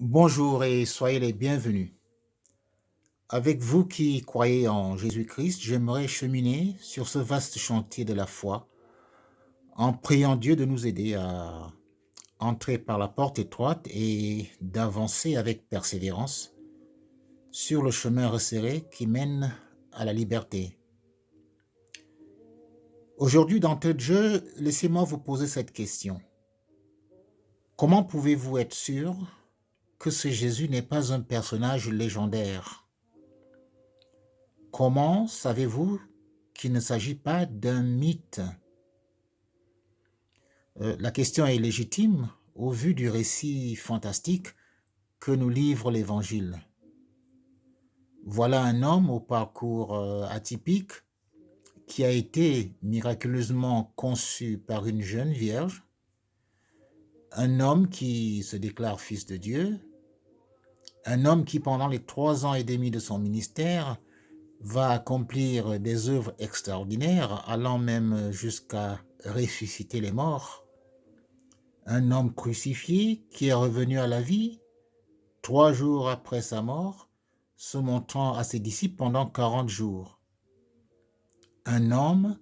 Bonjour et soyez les bienvenus. Avec vous qui croyez en Jésus-Christ, j'aimerais cheminer sur ce vaste chantier de la foi en priant Dieu de nous aider à entrer par la porte étroite et d'avancer avec persévérance sur le chemin resserré qui mène à la liberté. Aujourd'hui, d'entrée de jeu, laissez-moi vous poser cette question. Comment pouvez-vous être sûr que ce Jésus n'est pas un personnage légendaire? Comment savez-vous qu'il ne s'agit pas d'un mythe? La question est légitime au vu du récit fantastique que nous livre l'Évangile. Voilà un homme au parcours atypique qui a été miraculeusement conçu par une jeune vierge, un homme qui se déclare fils de Dieu, un homme qui pendant les 3 ans et demi de son ministère va accomplir des œuvres extraordinaires, allant même jusqu'à ressusciter les morts. Un homme crucifié qui est revenu à la vie 3 jours après sa mort, se montrant à ses disciples pendant 40 jours. Un homme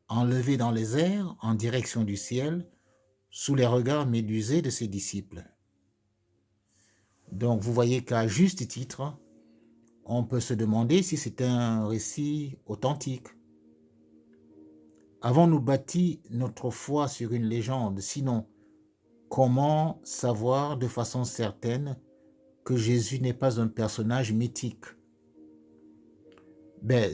enlevé dans les airs en direction du ciel, sous les regards médusés de ses disciples. Donc vous voyez qu'à juste titre, on peut se demander si c'est un récit authentique. Avons-nous bâti notre foi sur une légende? Sinon, comment savoir de façon certaine que Jésus n'est pas un personnage mythique?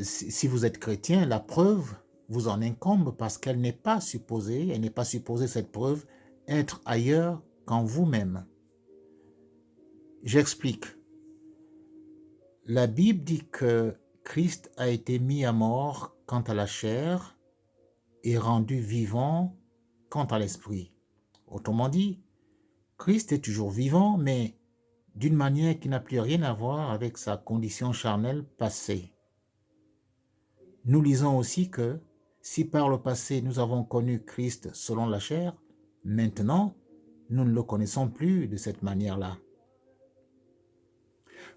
Si vous êtes chrétien, la preuve vous en incombe parce qu'elle n'est pas supposée, cette preuve, être ailleurs qu'en vous-même. J'explique. La Bible dit que Christ a été mis à mort quant à la chair et rendu vivant quant à l'esprit. Autrement dit, Christ est toujours vivant, mais d'une manière qui n'a plus rien à voir avec sa condition charnelle passée. Nous lisons aussi que si par le passé nous avons connu Christ selon la chair, maintenant nous ne le connaissons plus de cette manière-là.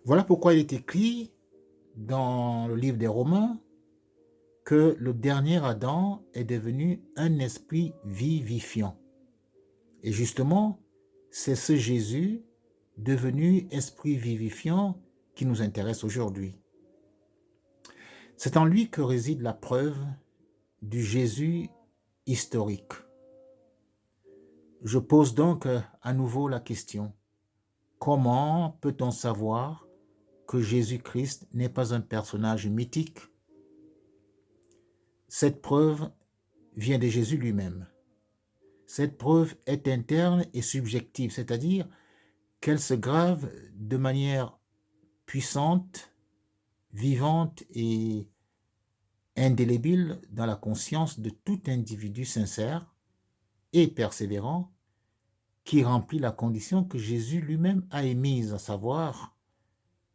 Voilà pourquoi il est écrit dans le livre des Romains que le dernier Adam est devenu un esprit vivifiant. Et justement, c'est ce Jésus devenu esprit vivifiant qui nous intéresse aujourd'hui. C'est en lui que réside la preuve du Jésus historique. Je pose donc à nouveau la question, comment peut-on savoir que Jésus-Christ n'est pas un personnage mythique? Cette preuve vient de Jésus lui-même. Cette preuve est interne et subjective, c'est-à-dire qu'elle se grave de manière puissante, vivante et indélébile dans la conscience de tout individu sincère et persévérant qui remplit la condition que Jésus lui-même a émise, à savoir,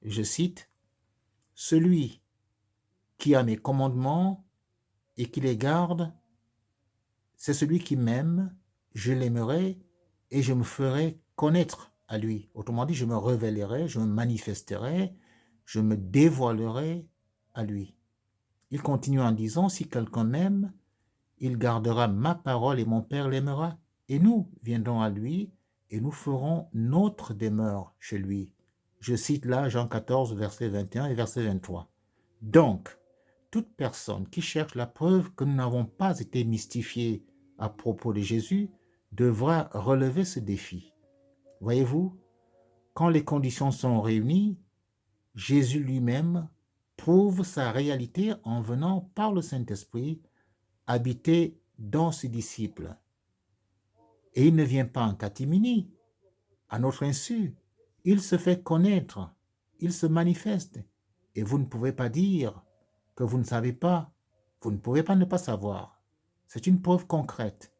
je cite, « Celui qui a mes commandements et qui les garde, c'est celui qui m'aime, je l'aimerai et je me ferai connaître à lui. » Autrement dit, je me révélerai, je me manifesterai, je me dévoilerai à lui. Il continue en disant, « Si quelqu'un m'aime, il gardera ma parole et mon Père l'aimera. Et nous viendrons à lui et nous ferons notre demeure chez lui. » Je cite là Jean 14, verset 21 et verset 23. Donc, toute personne qui cherche la preuve que nous n'avons pas été mystifiés à propos de Jésus devra relever ce défi. Voyez-vous, quand les conditions sont réunies, Jésus lui-même prouve sa réalité en venant par le Saint-Esprit habiter dans ses disciples. Et il ne vient pas en catimini, à notre insu. Il se fait connaître, il se manifeste. Et vous ne pouvez pas dire que vous ne savez pas. Vous ne pouvez pas ne pas savoir. C'est une preuve concrète.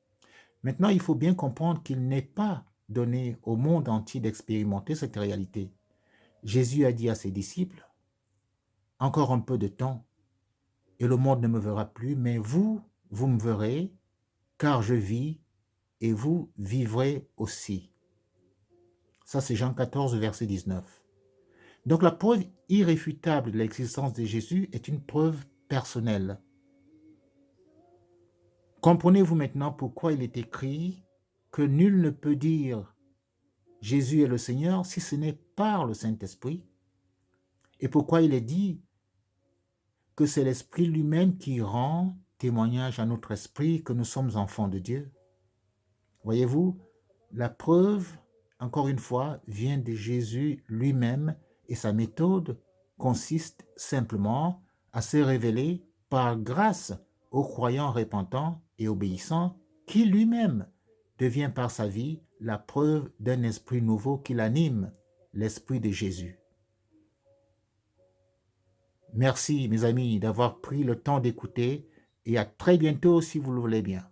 Maintenant, il faut bien comprendre qu'il n'est pas donné au monde entier d'expérimenter cette réalité. Jésus a dit à ses disciples, « Encore un peu de temps, et le monde ne me verra plus, mais vous, vous me verrez, car je vis, et vous vivrez aussi. » Ça, c'est Jean 14, verset 19. Donc la preuve irréfutable de l'existence de Jésus est une preuve personnelle. Comprenez-vous maintenant pourquoi il est écrit que nul ne peut dire Jésus est le Seigneur si ce n'est par le Saint-Esprit, et pourquoi il est dit que c'est l'Esprit lui-même qui rend témoignage à notre esprit que nous sommes enfants de Dieu. Voyez-vous, la preuve, encore une fois, vient de Jésus lui-même et sa méthode consiste simplement à se révéler par grâce aux croyants repentants et obéissants qui lui-même devient par sa vie la preuve d'un esprit nouveau qui l'anime, l'esprit de Jésus. Merci mes amis d'avoir pris le temps d'écouter et à très bientôt si vous le voulez bien.